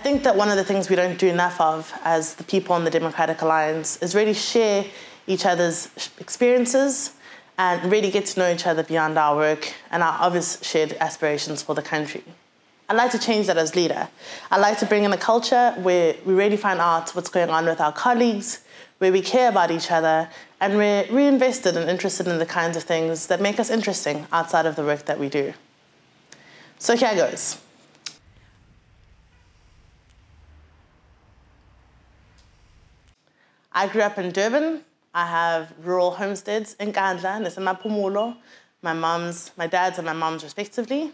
think that one of the things we don't do enough of as the people in the Democratic Alliance is really share each other's experiences and really get to know each other beyond our work and our obvious shared aspirations for the country. I'd like to change that as leader. I'd like to bring in a culture where we really find out what's going on with our colleagues, where we care about each other, and we're reinvested and interested in the kinds of things that make us interesting outside of the work that we do. So here goes. I grew up in Durban. I have rural homesteads in Kandla and Pumulo, my dad's and my mom's respectively.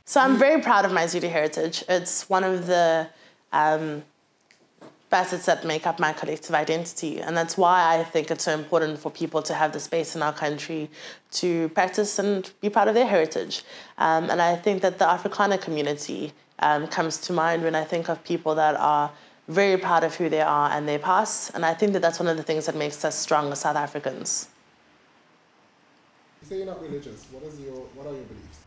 So I'm very proud of my Zulu heritage. It's one of the facets that make up my collective identity. And that's why I think it's so important for people to have the space in our country to practice and be proud of their heritage. And I think that the Afrikaner community comes to mind when I think of people that are very proud of who they are and their past. And I think that that's one of the things that makes us strong as South Africans. You say you're not religious. What are your beliefs?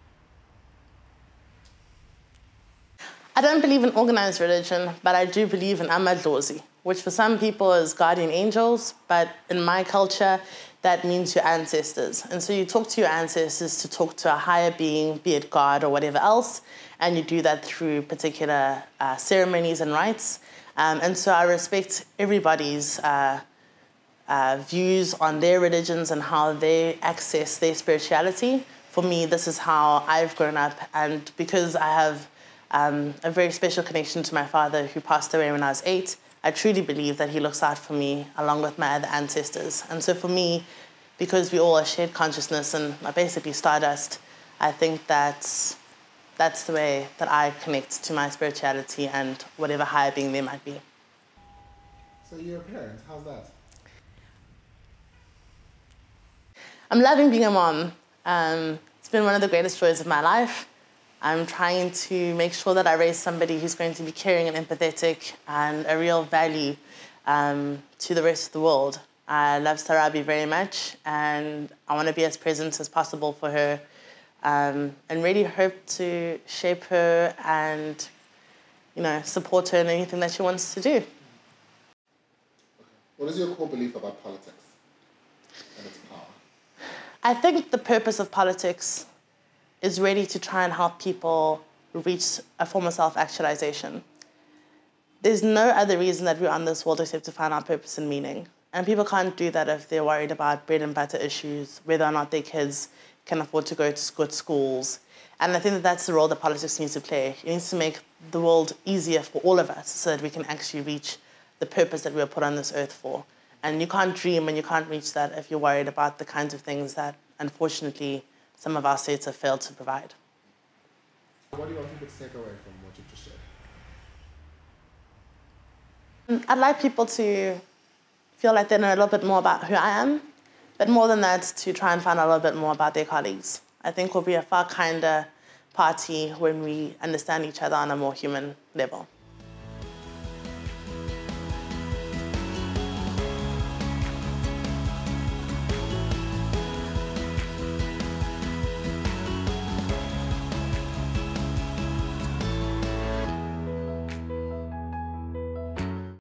I don't believe in organized religion, but I do believe in amadlozi, which for some people is guardian angels, but in my culture, that means your ancestors. And so you talk to your ancestors to talk to a higher being, be it God or whatever else, and you do that through particular ceremonies and rites. And so I respect everybody's views on their religions and how they access their spirituality. For me, this is how I've grown up, and because I have a very special connection to my father who passed away when I was 8. I truly believe that he looks out for me along with my other ancestors. And so for me, because we all are shared consciousness and are basically stardust, I think that's the way that I connect to my spirituality and whatever higher being there might be. So you're a parent, how's that? I'm loving being a mom. It's been one of the greatest joys of my life. I'm trying to make sure that I raise somebody who's going to be caring and empathetic and a real value to the rest of the world. I love Sarabi very much, and I want to be as present as possible for her and really hope to shape her and, support her in anything that she wants to do. What is your core belief about politics and its power? I think the purpose of politics is really to try and help people reach a form of self-actualization. There's no other reason that we're on this world except to find our purpose and meaning. And people can't do that if they're worried about bread and butter issues, whether or not their kids can afford to go to good schools. And I think that that's the role that politics needs to play. It needs to make the world easier for all of us so that we can actually reach the purpose that we were put on this earth for. And you can't dream and you can't reach that if you're worried about the kinds of things that, unfortunately, some of our states have failed to provide. What do you want people to take away from what you've just shared? I'd like people to feel like they know a little bit more about who I am, but more than that, to try and find out a little bit more about their colleagues. I think we'll be a far kinder party when we understand each other on a more human level.